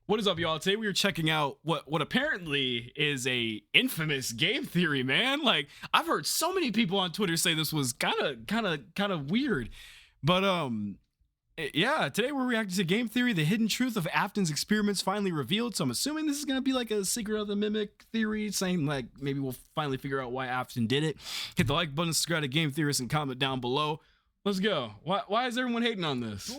What is up, y'all? Today we are checking out what apparently is a infamous game theory, man. Like, I've heard so many people on Twitter say this was kind of weird. But yeah, today we're reacting to game theory, the hidden truth of Afton's experiments finally revealed. So I'm assuming this is gonna be like a secret of the mimic theory, saying like maybe we'll finally figure out why Afton did it. Hit the like button, subscribe to Game Theorist, and comment down below. Let's go. Why is everyone hating on this?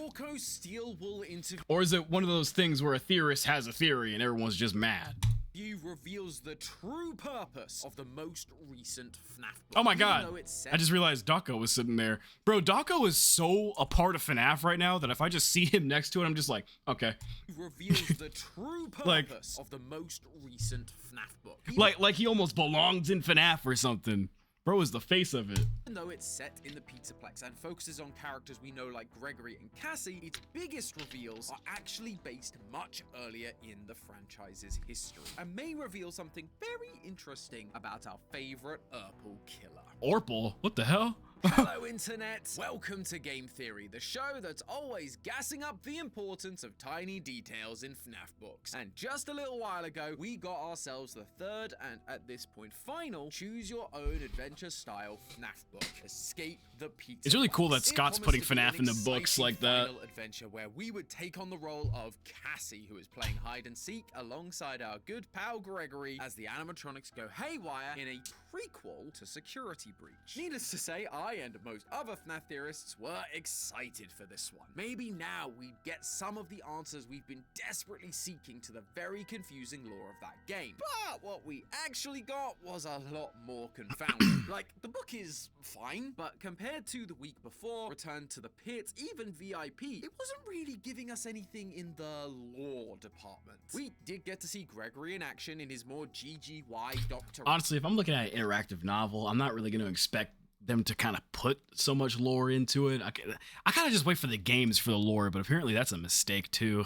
Or is it one of those things where a theorist has a theory and everyone's just mad? Reveals the true purpose of the most recent FNAF book. Oh my god, I just realized Dawko was sitting there. Bro, Dawko is so a part of FNAF right now that if I just see him next to it, I'm just like, okay. Reveals the true purpose of the most recent FNAF book. Like he almost belongs in FNAF or something. Bro is the face of it. Even though it's set in the Pizzaplex and focuses on characters we know like Gregory and Cassie, its biggest reveals are actually based much earlier in the franchise's history and may reveal something very interesting about our favorite Urple killer. Orple? What the hell? Hello internet, welcome to Game Theory, the show that's always gassing up the importance of tiny details in FNAF books. And just a little while ago, we got ourselves the third and at this point final choose your own adventure style FNAF book, Escape the Pizza. It's really cool that Scott's putting FNAF in the books like that. Adventure where we would take on the role of Cassie, who is playing hide and seek alongside our good pal Gregory as the animatronics go haywire in a prequel to Security Breach. Needless to say, I and most other FNAF theorists were excited for this one. Maybe now we'd get some of the answers we've been desperately seeking to the very confusing lore of that game. But what we actually got was a lot more confounding. Like, the book is fine, but compared to the week before, Return to the Pit, even VIP, it wasn't really giving us anything in the lore department. We did get to see Gregory in action in his more GGY Doctor. Honestly, if I'm looking at an interactive novel, I'm not really going to expect them to kind of put so much lore into it. I kind of just wait for the games for the lore, but apparently that's a mistake too.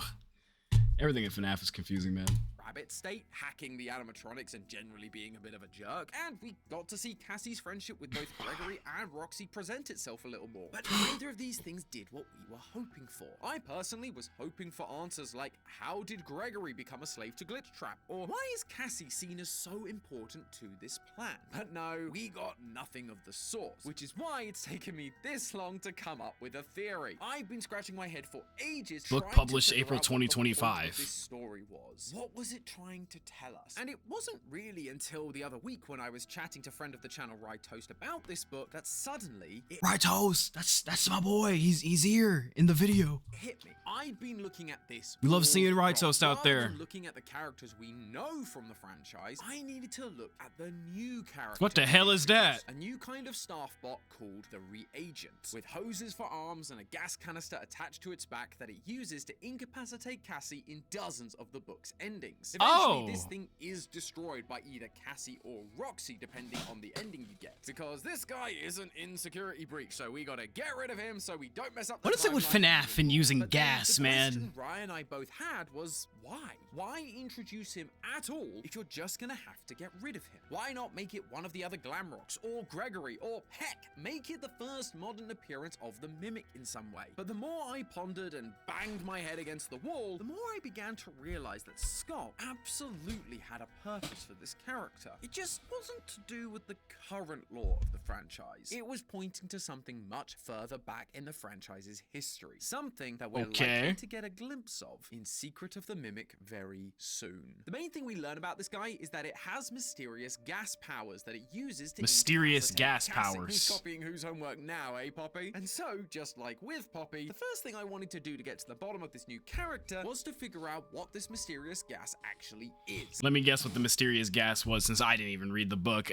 Everything in FNAF is confusing, man. Rabbit state, hacking the animatronics and generally being a bit of a jerk, and we got to see Cassie's friendship with both Gregory and Roxy present itself a little more. But neither of these things did what we were hoping for. I personally was hoping for answers like, how did Gregory become a slave to Glitch Trap? Or why is Cassie seen as so important to this plan? But no, we got nothing of the sort, which is why it's taken me this long to come up with a theory. I've been scratching my head for ages. Book published April 2025. This story was. What was it trying to tell us? And it wasn't really until the other week when I was chatting to friend of the channel Right Toast about this book that suddenly Right Toast, that's my boy. He's here in the video. Hit me. I'd been looking at this. We love seeing Right Toast out there. Looking at the characters we know from the franchise, I needed to look at the new character. What the hell is that? A new kind of staff bot called the reagent, with hoses for arms and a gas canister attached to its back that it uses to incapacitate Cassie in dozens of the book's endings. Eventually, this thing is destroyed by either Cassie or Roxy, depending on the ending you get. Because this guy isn't in Security Breach, so we gotta get rid of him so we don't mess up the What is it with FNAF and using gas, man? The question Ryan and I both had was, why? Why introduce him at all if you're just gonna have to get rid of him? Why not make it one of the other Glamrocks, or Gregory, or heck, make it the first modern appearance of the Mimic in some way? But the more I pondered and banged my head against the wall, the more I began to realize that Scott absolutely had a purpose for this character. It just wasn't to do with the current lore of the franchise. It was pointing to something much further back in the franchise's history. Something that we're likely to get a glimpse of in Secret of the Mimic very soon. The main thing we learn about this guy is that it has mysterious gas powers that it uses to mysterious gas powers. Who's copying whose homework now, eh, Poppy? And so, just like with Poppy, the first thing I wanted to do to get to the bottom of this new character was to figure out what this mysterious gas actually is. Let me guess what the mysterious gas was, since I didn't even read the book.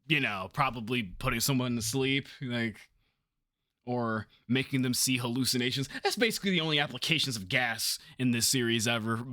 You know, probably putting someone to sleep, like, or making them see hallucinations. That's basically the only applications of gas in this series ever,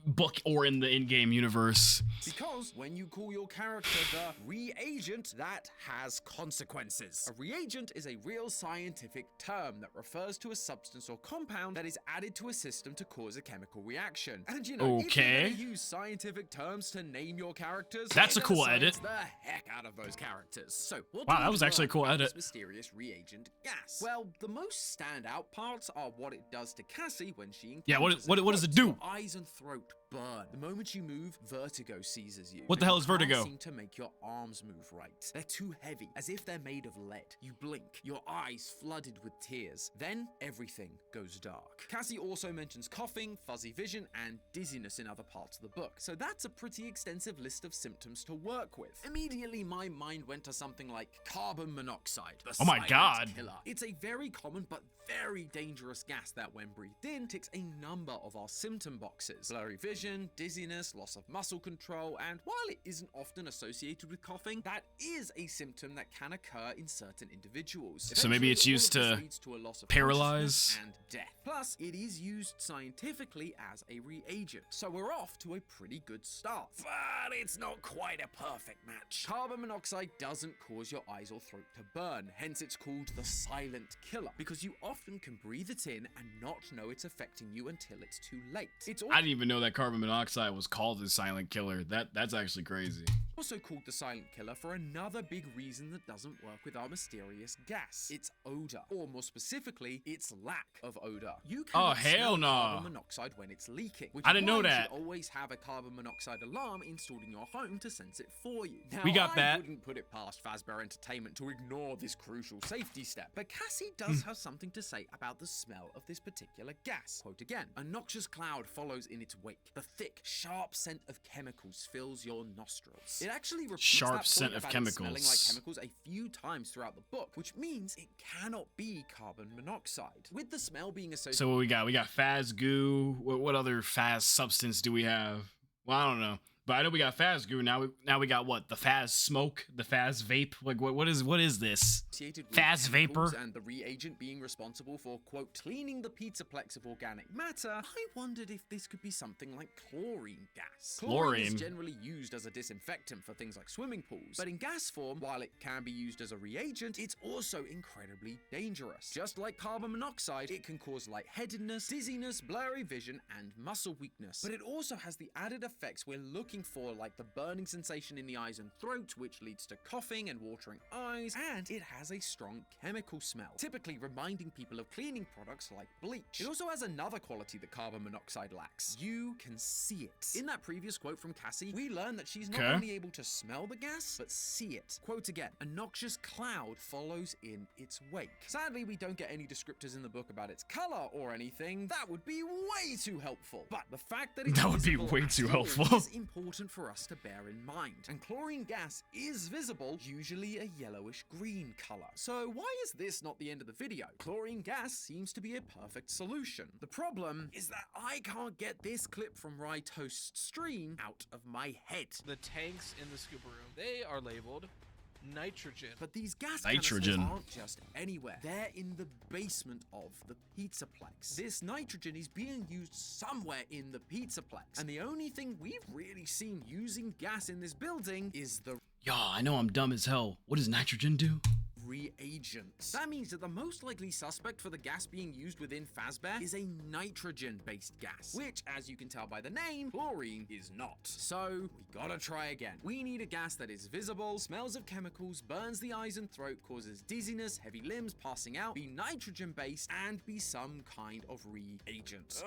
book or in the in-game universe. Because when you call your character the reagent, that has consequences. A reagent is a real scientific term that refers to a substance or compound that is added to a system to cause a chemical reaction. And you know, if you're gonna use scientific terms to name your characters, that's a cool edit. The heck out of those characters. So what wow, that was actually a cool edit. Mysterious reagent gas. Well, the most standout parts are what it does to Cassie when she what does it do? Eyes and throat burn. The moment you move, vertigo seizes you. What the hell is vertigo? You can't seem to make your arms move right. They're too heavy, as if they're made of lead. You blink, your eyes flooded with tears. Then everything goes dark. Cassie also mentions coughing, fuzzy vision, and dizziness in other parts of the book. So that's a pretty extensive list of symptoms to work with. Immediately, my mind went to something like carbon monoxide, the Oh my silent God. killer. It's a very common but very dangerous gas that, when breathed in, ticks a number of our symptom boxes. Blurry vision, dizziness, loss of muscle control, and while it isn't often associated with coughing, that is a symptom that can occur in certain individuals. So maybe it's Eventually, used all of to this leads to a loss of paralyze? consciousness and death. Plus, it is used scientifically as a reagent. So we're off to a pretty good start. But it's not quite a perfect match. Carbon monoxide doesn't cause your eyes or throat to burn, hence it's called the silent killer, because you often can breathe it in and not know it's affecting you until it's too late. It's I didn't even know that carbon monoxide was called the silent killer. That's actually crazy. also called the silent killer for another big reason that doesn't work with our mysterious gas. Its odor, or more specifically, its lack of odor. You cannot smell carbon monoxide when it's leaking, which I didn't know you that. should always have a carbon monoxide alarm installed in your home to sense it for you. Now, We got I that. wouldn't put it past Fazbear Entertainment to ignore this crucial safety step, but Cassie does have something to say about the smell of this particular gas. Quote again, "A noxious cloud follows in its wake. The thick, sharp scent of chemicals fills your nostrils." It actually repeats Sharp that point scent of about it smelling like chemicals. chemicals a few times throughout the book, which means it cannot be carbon monoxide. With the smell being associated. So what we got? We got Faz goo. What other Faz substance do we have? Well, I don't know. But I know we got Faz goo. Now we got what? The Faz smoke? The Faz vape? Like what is this? Associated with Faz chemicals vapor? and the reagent being responsible for, quote, cleaning the pizzaplex of organic matter, I wondered if this could be something like chlorine gas. Chlorine is Chlorine? generally used as a disinfectant for things like swimming pools, but in gas form, while it can be used as a reagent, it's also incredibly dangerous. Just like carbon monoxide, it can cause lightheadedness, dizziness, blurry vision, and muscle weakness. But it also has the added effects we're looking for, like the burning sensation in the eyes and throat, which leads to coughing and watering eyes, and it has a strong chemical smell, typically reminding people of cleaning products like bleach. It also has another quality that carbon monoxide lacks. You can see it. In that previous quote from Cassie, we learn that she's not Okay. only able to smell the gas, but see it. Quote again, "A noxious cloud follows in its wake." Sadly, we don't get any descriptors in the book about its color or anything. That would be way too helpful. But the fact that it's That would be visible way at too all helpful. is important for us to bear in mind. And chlorine gas is visible, usually a yellowish green color. So why is this not the end of the video? Chlorine gas seems to be a perfect solution. The problem is that I can't get this clip from Rye Toast's stream out of my head. The tanks in the scuba room, they are labeled nitrogen. But these gas Nitrogen. canisters aren't just anywhere. They're in the basement of the pizzaplex. This nitrogen is being used somewhere in the pizzaplex. And the only thing we've really seen using gas in this building is the Yeah, I know I'm dumb as hell. What does nitrogen do? reagents. That means that the most likely suspect for the gas being used within Fazbear is a nitrogen-based gas, which, as you can tell by the name, chlorine is not. So, we gotta try again. We need a gas that is visible, smells of chemicals, burns the eyes and throat, causes dizziness, heavy limbs, passing out, be nitrogen-based, and be some kind of reagent.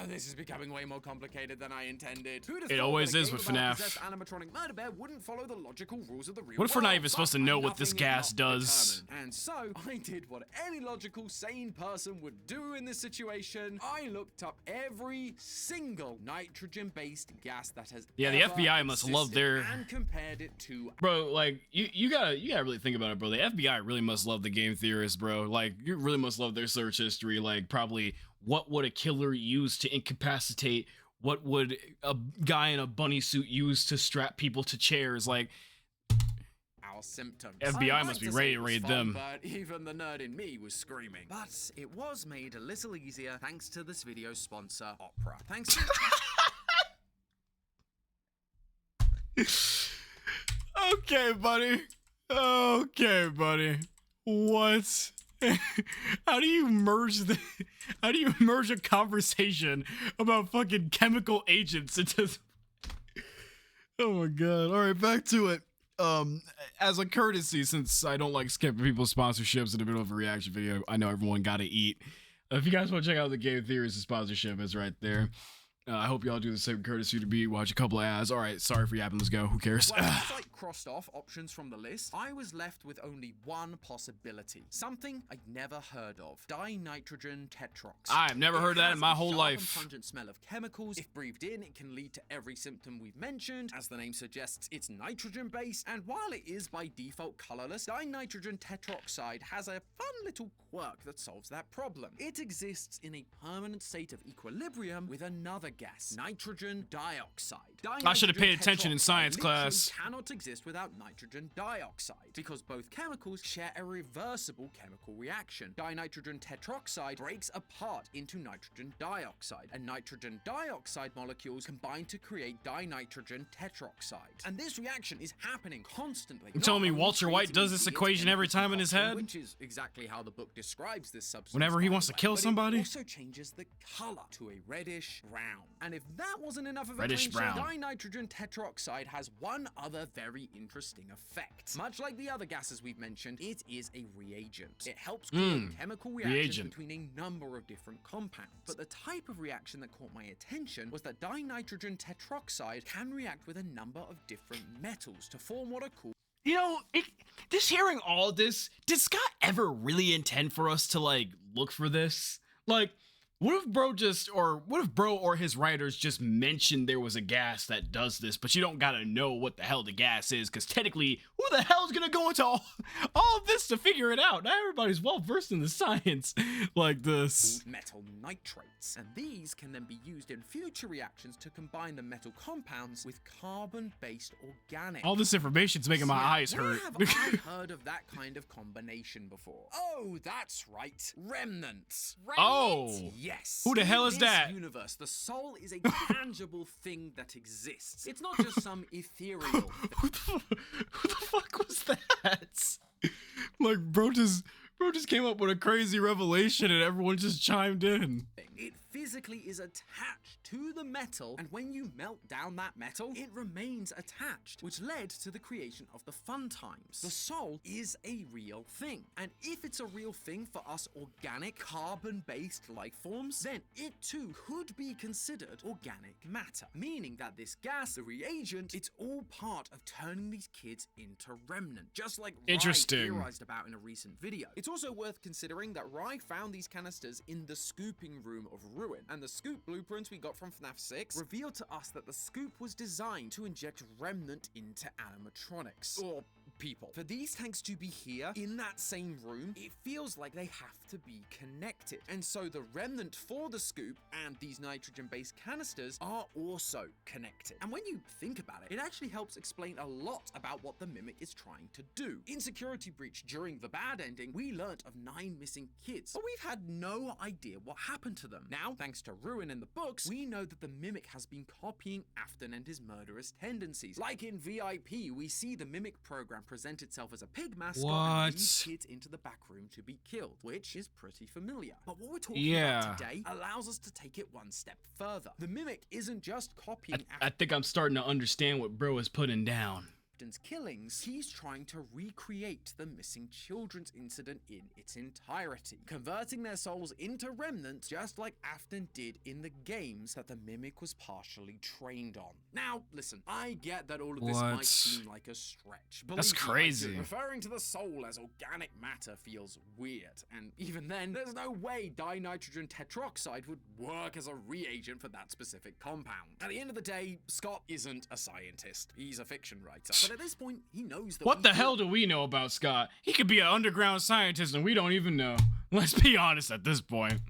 This is becoming way more complicated than I intended. Who'd have It thought always that a is game with about a FNAF. possessed animatronic murder bear wouldn't follow the logical rules of the real What if we're not world? even supposed to But know what this nothing is gas not does? determined. And so, I did what any logical, sane person would do in this situation. I looked up every single nitrogen-based gas that has Yeah, the ever FBI must love existed their- and compared it to Bro, like you gotta really think about it, bro. The FBI really must love the game theorists, bro. Like you really must love their search history. Like probably what would a killer use to incapacitate? What would a guy in a bunny suit use to strap people to chairs? Like our symptoms. FBI I'd must like be to ready say to it was raid fun, them. But even the nerd in me was screaming. But it was made a little easier thanks to this video's sponsor, Opera. Thanks. Okay, buddy. Okay, buddy. What? How do you merge a conversation about fucking chemical agents into Oh my god. All right, back to it. As a courtesy, since I don't like skipping people's sponsorships in the middle of a reaction video, I know everyone gotta eat. If you guys want to check out the Game Theories sponsorship, it's right there. I hope y'all do the same courtesy to me. Watch a couple of ads. All right, sorry for yapping. Let's go. Who cares? Well, as I crossed off options from the list, I was left with only one possibility. Something I'd never heard of. Dinitrogen tetrox. I've never heard that in my whole life. Pungent smell of chemicals. If breathed in, it can lead to every symptom we've mentioned. As the name suggests, it's nitrogen-based, and while it is by default colorless, dinitrogen tetroxide has a fun little quirk that solves that problem. It exists in a permanent state of equilibrium with another gas, nitrogen dioxide. I should have paid attention in science class. Cannot exist without nitrogen dioxide because both chemicals share a reversible chemical reaction. Dinitrogen tetroxide breaks apart into nitrogen dioxide, and nitrogen dioxide molecules combine to create dinitrogen tetroxide. And this reaction is happening constantly. You're telling me Walter White does this equation every time in his head? Which is exactly how the book describes this substance. Whenever he wants to kill somebody? It also changes the color to a reddish brown. And if that wasn't enough of a Reddish brown. dinitrogen tetroxide has one other very interesting effect. Much like the other gases we've mentioned, it is a reagent. It helps create chemical reactions between a number of different compounds. But the type of reaction that caught my attention was that dinitrogen tetroxide can react with a number of different metals to form what are called. You know, just hearing all this, did Scott ever really intend for us to, like, look for this? Like, what if bro or his writers just mentioned there was a gas that does this, but you don't gotta know what the hell the gas is, because technically, who the hell's gonna go into all of this to figure it out? Not everybody's well versed in the science like this. Metal nitrates, and these can then be used in future reactions to combine the metal compounds with carbon-based organics. All this information's making my eyes hurt. Where have I heard of that kind of combination before? Oh, that's right, remnants. Oh. Yes. Who the hell is in that? this universe, the soul is a tangible thing that exists. It's not just some ethereal thing. Who the fuck was that? Like, bro just came up with a crazy revelation and everyone just chimed in. It physically is attached to the metal, and when you melt down that metal, it remains attached, which led to the creation of the fun times. The soul is a real thing, and if it's a real thing for us organic, carbon-based life forms, then it too could be considered organic matter, meaning that this gas, the reagent, it's all part of turning these kids into remnant, just like Rye theorized about in a recent video. It's also worth considering that Rye found these canisters in the scooping room of Ruin, and the scoop blueprints we got from FNAF 6 revealed to us that the scoop was designed to inject remnant into animatronics, or people. For these tanks to be here in that same room, it feels like they have to be connected. And so the remnant for the scoop and these nitrogen-based canisters are also connected. And when you think about it, it actually helps explain a lot about what the Mimic is trying to do. In Security Breach, during the bad ending, we learnt of 9 missing kids, but we've had no idea what happened to them. Now, thanks to Ruin in the books, we know that the Mimic has been copying Afton and his murderous tendencies. Like in VIP, we see the Mimic program present itself as a pig mascot and lead kids into the back room to be killed, which is pretty familiar. But what we're talking about today allows us to take it one step further. The Mimic isn't just copying I think I'm starting to understand what bro is putting down. Afton's killings, he's trying to recreate the missing children's incident in its entirety, converting their souls into remnants just like Afton did in the games that the Mimic was partially trained on. Now, listen, I get that all of this might seem like a stretch. That's crazy. Referring to the soul as organic matter feels weird, and even then, there's no way dinitrogen tetroxide would work as a reagent for that specific compound. At the end of the day, Scott isn't a scientist. He's a fiction writer. But at this point, he knows that. What the hell do we know about Scott? He could be an underground scientist and we don't even know. Let's be honest at this point.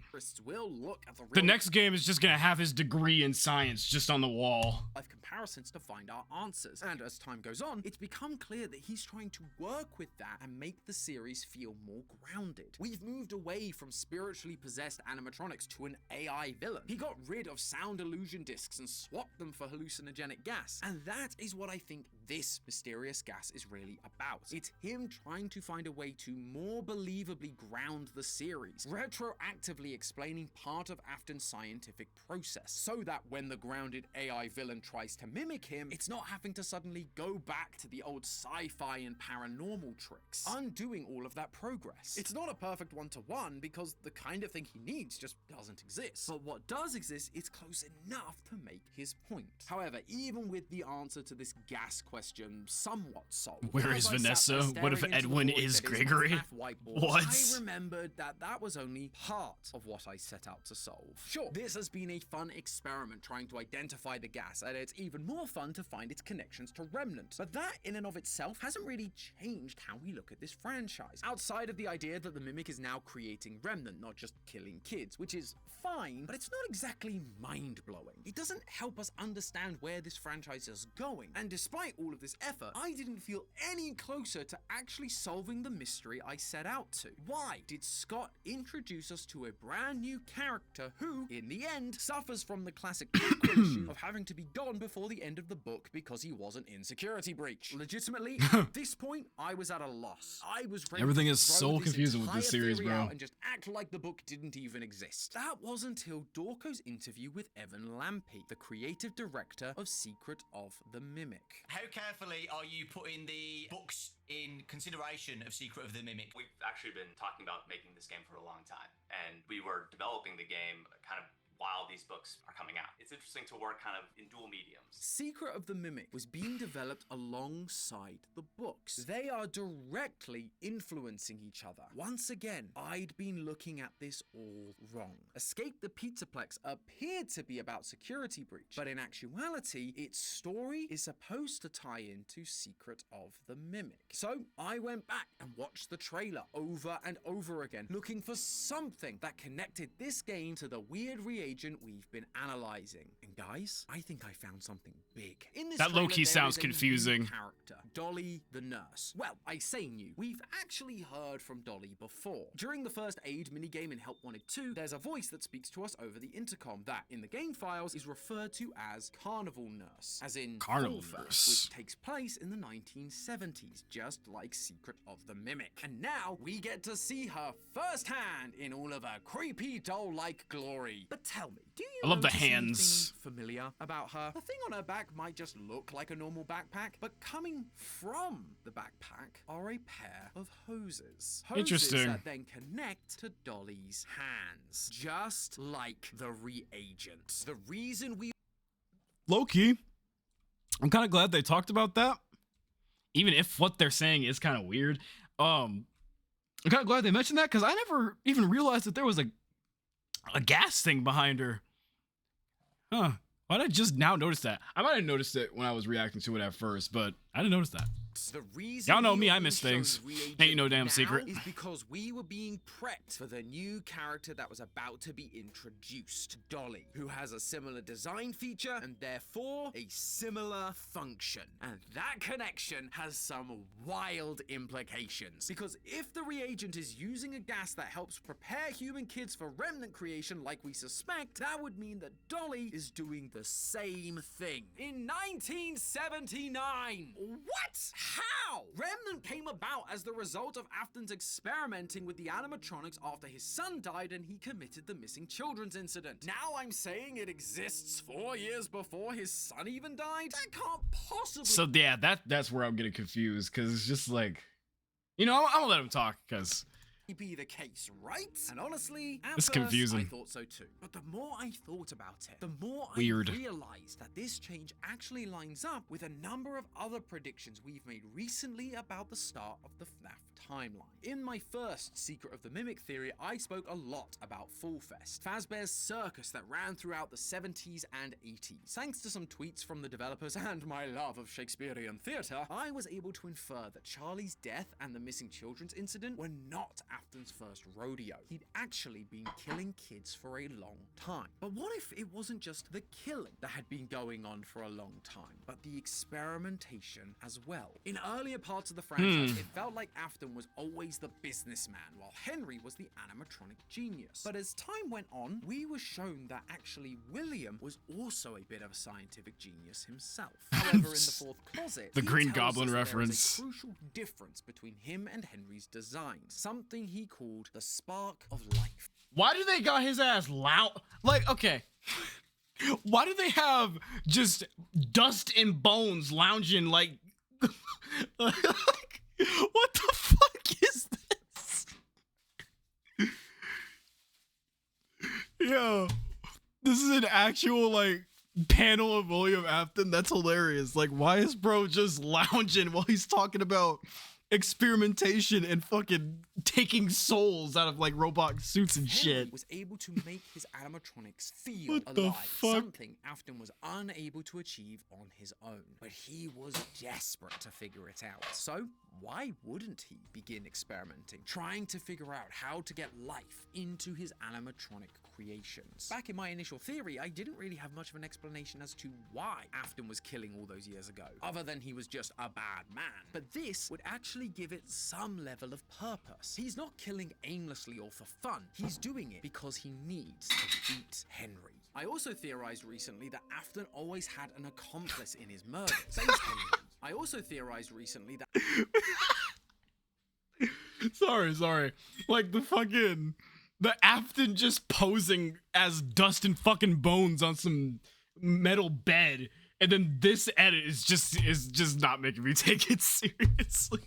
Will look at the next game is just gonna have his degree in science just on the wall. Life comparisons to find our answers. And as time goes on, it's become clear that he's trying to work with that and make the series feel more grounded. We've moved away from spiritually possessed animatronics to an AI villain. He got rid of sound illusion discs and swapped them for hallucinogenic gas. And that is what I think this mysterious gas is really about. It's him trying to find a way to more believably ground the series, retroactively explaining part of Afton's scientific process, so that when the grounded AI villain tries to mimic him, it's not having to suddenly go back to the old sci-fi and paranormal tricks, undoing all of that progress. It's not a perfect one-to-one because the kind of thing he needs just doesn't exist. But what does exist is close enough to make his point. However, even with the answer to this gas question somewhat solved, Where is Vanessa? What if Edwin is Gregory? What? I remembered that was only part of what I set out to solve. Sure, this has been a fun experiment trying to identify the gas, and it's even more fun to find its connections to Remnant. But that in and of itself hasn't really changed how we look at this franchise, outside of the idea that the Mimic is now creating Remnant, not just killing kids, which is fine, but it's not exactly mind-blowing. It doesn't help us understand where this franchise is going, and despite all of this effort, I didn't feel any closer to actually solving the mystery I set out to. Why did Scott introduce us to a brand new character who, in the end, suffers from the classic issue of having to be gone before the end of the book because he wasn't in security breach? Legitimately, at this point, I was at a loss. I was ready Everything to is throw so this confusing with this entire series, theory bro. out and just act like the book didn't even exist. That was until Dorco's interview with Evan Lampe, the creative director of Secret of the Mimic. How carefully are you putting the books in consideration of Secret of the Mimic? We've actually been talking about making this game for a long time, and we were developing the game kind of while these books are coming out. It's interesting to work kind of in dual mediums. Secret of the Mimic was being developed alongside the books. They are directly influencing each other. Once again, I'd been looking at this all wrong. Escape the Pizzaplex appeared to be about security breach, but in actuality, its story is supposed to tie into Secret of the Mimic. So I went back and watched the trailer over and over again, looking for something that connected this game to the weird reagent we've been analyzing. And guys, I think I found something big. In this That trailer, low-key there sounds is a new confusing. character, Dolly the nurse. Well, I say new. We've actually heard from Dolly before. During the first aid minigame in Help Wanted 2, there's a voice that speaks to us over the intercom that, in the game files, is referred to as Carnival Nurse, as in Carnival Fulfa, Nurse. which takes place in the 1970s, just like Secret of the Mimic. And now we get to see her firsthand in all of her creepy doll-like glory. But tell me, do you I love the notice hands. anything familiar about her? The thing on her back might just look like a normal backpack, but coming from the backpack are a pair of hoses. Hoses Interesting. that then connect to Dolly's hands, just like the reagent. The reason we Low-key, I'm kind of glad they talked about that, even if what they're saying is kind of weird. I'm kind of glad they mentioned that because I never even realized that there was a gas thing behind her. Huh. Why did I just now notice that? I might have noticed it when I was reacting to it at first, but I didn't notice that. The reason Y'all know we me, are I miss being things. shown reagent Ain't no damn now secret. is because we were being prepped for the new character that was about to be introduced, Dolly, who has a similar design feature and therefore a similar function. And that connection has some wild implications. Because if the reagent is using a gas that helps prepare human kids for remnant creation like we suspect, that would mean that Dolly is doing the same thing. In 1979! What? How? Remnant came about as the result of Afton's experimenting with the animatronics after his son died and he committed the missing children's incident. Now I'm saying it exists 4 years before his son even died? That can't possibly... So yeah, that's where I'm getting confused because it's just like, you know, I'm gonna let him talk because be the case, right? And honestly, at It's first, confusing. I thought so too. But the more I thought about it, the more Weird. I realized that this change actually lines up with a number of other predictions we've made recently about the start of the FNAF timeline. In my first Secret of the Mimic theory, I spoke a lot about Fall Fest, Fazbear's circus that ran throughout the 70s and 80s. Thanks to some tweets from the developers and my love of Shakespearean theatre, I was able to infer that Charlie's death and the missing children's incident were not Afton's first rodeo. He'd actually been killing kids for a long time. But what if it wasn't just the killing that had been going on for a long time, but the experimentation as well? In earlier parts of the franchise, it felt like Afton was always the businessman, while Henry was the animatronic genius. But as time went on, we were shown that actually William was also a bit of a scientific genius himself. However, in the fourth closet, The he Green tells Goblin us there reference. is a crucial difference between him and Henry's designs, something he called the spark of life. why do they got his ass loud? Like, okay, Why do they have just dust and bones lounging like what the fuck is this? Yo, this is an actual like panel of William Afton. That's hilarious. Like, why is bro just lounging while he's talking about experimentation and fucking taking souls out of like robot suits and Henry shit? was able to make his animatronics feel What the alive, fuck? something Afton was unable to achieve on his own. But he was desperate to figure it out. So why wouldn't he begin experimenting, trying to figure out how to get life into his animatronic creations? Back in my initial theory, I didn't really have much of an explanation as to why Afton was killing all those years ago, other than he was just a bad man. But this would actually give it some level of purpose. He's not killing aimlessly or for fun. He's doing it because he needs to beat Henry. I also theorized recently that Afton always had an accomplice in his murders. Thanks, Henry. I also theorized recently that sorry. Like the Afton just posing as dust and fucking bones on some metal bed, and then this edit is just not making me take it seriously.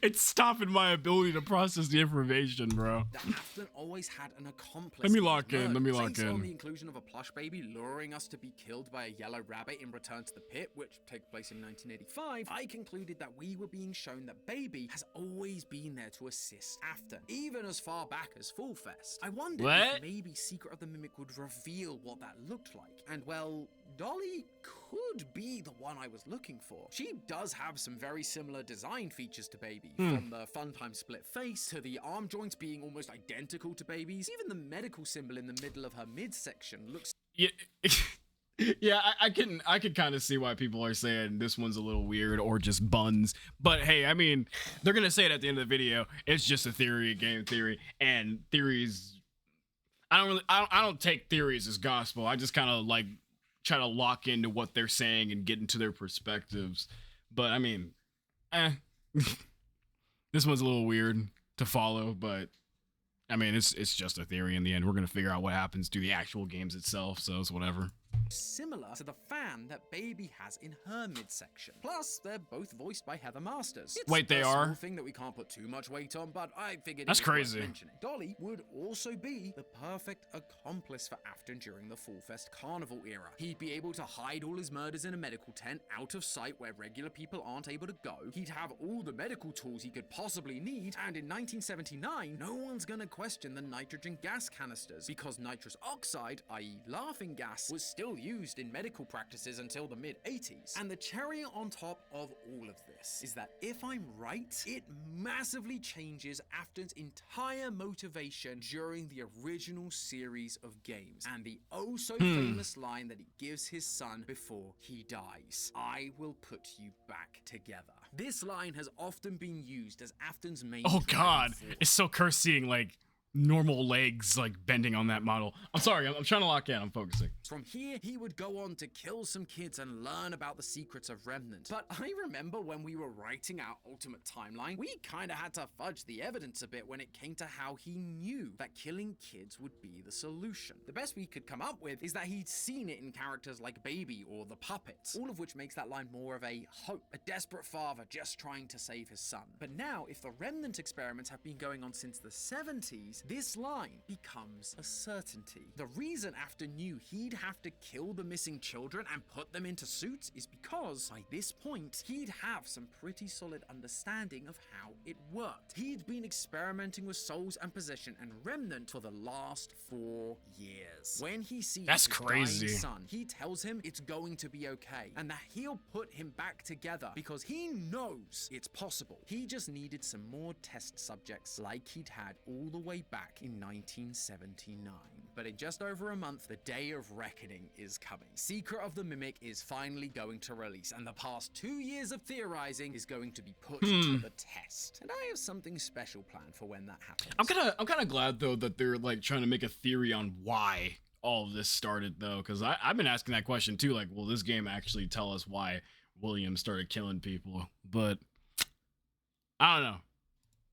It's stopping my ability to process the information, bro. that Afton always had an accomplice. Let me in his lock in, let me murders, lock based on in. the inclusion of a plush baby luring us to be killed by a yellow rabbit in Return to the Pit, which takes place in 1985, I concluded that we were being shown that Baby has always been there to assist Afton, even as far back as Fall Fest. I wondered What? if maybe Secret of the Mimic would reveal what that looked like. And well, Dolly could be the one I was looking for. She does have some very similar design features to Baby, from the Funtime split face to the arm joints being almost identical to Baby's. Even the medical symbol in the middle of her midsection looks Yeah. Yeah, I can kind of see why people are saying this one's a little weird or just buns. But hey, I mean, they're gonna say it at the end of the video. It's just a theory, a game theory, and theories. I don't take theories as gospel. I just kind of like try to lock into what they're saying and get into their perspectives. But I mean, this one's a little weird to follow, but I mean, it's just a theory in the end. We're gonna figure out what happens to the actual games itself, so it's whatever. similar to the fan that Baby has in her midsection. Plus, they're both voiced by Heather Masters. It's Wait, they a are? small thing that we can't put too much weight on, but I figured That's it was worth crazy. mentioning. Dolly would also be the perfect accomplice for Afton during the Fall Fest Carnival era. He'd be able to hide all his murders in a medical tent out of sight where regular people aren't able to go. He'd have all the medical tools he could possibly need, and in 1979, no one's gonna question the nitrogen gas canisters because nitrous oxide, i.e. laughing gas, was still used in medical practices until the mid-80s. And the cherry on top of all of this is that if I'm right, it massively changes Afton's entire motivation during the original series of games, and the oh so famous line that he gives his son before he dies: "I will put you back together." This line has often been used as Afton's main Oh driving god, force. it's so cursed seeing like normal legs like bending on that model. I'm sorry, I'm trying to lock in. I'm focusing. From here, he would go on to kill some kids and learn about the secrets of Remnant. But I remember when we were writing our Ultimate Timeline, we kinda had to fudge the evidence a bit when it came to how he knew that killing kids would be the solution. The best we could come up with is that he'd seen it in characters like Baby or the puppets, all of which makes that line more of a hope, a desperate father just trying to save his son. But now, if the Remnant experiments have been going on since the 70s, this line becomes a certainty. The reason Afton knew he'd have to kill the missing children and put them into suits is because, by this point, he'd have some pretty solid understanding of how it worked. He'd been experimenting with souls and possession and Remnant for the last 4 years. When he sees That's his crazy. dying son, he tells him it's going to be okay and that he'll put him back together because he knows it's possible. He just needed some more test subjects like he'd had all the way back in 1979. But in just over a month, the day of reckoning is coming. Secret of the Mimic is finally going to release, and the past 2 years of theorizing is going to be put to the test. And I have something special planned for when that happens. I'm kind of glad though that they're like trying to make a theory on why all of this started though, because I've been asking that question too. Like, will this game actually tell us why William started killing people? But I don't know.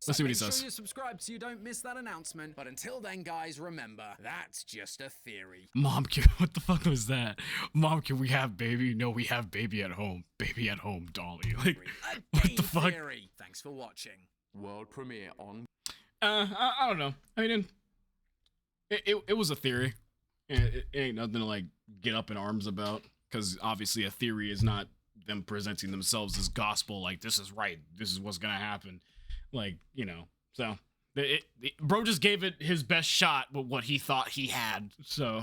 Let's see what he Make says. sure you're subscribed so you don't miss that announcement. But until then, guys, remember, that's just a theory. Mom, what the fuck was that? Mom, can we have baby? No, we have baby at home. Baby at home, Dolly. Like, A what game the fuck? theory. Thanks for watching. World premiere on. I don't know. I mean, it was a theory. It ain't nothing to like get up in arms about, because obviously a theory is not them presenting themselves as gospel. Like, this is right. This is what's gonna happen. Like, you know. So, bro just gave it his best shot with what he thought he had. So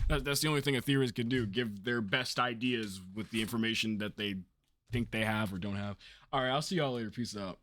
that's the only thing a theorist can do: give their best ideas with the information that they think they have or don't have. All right, I'll see y'all later. Peace out.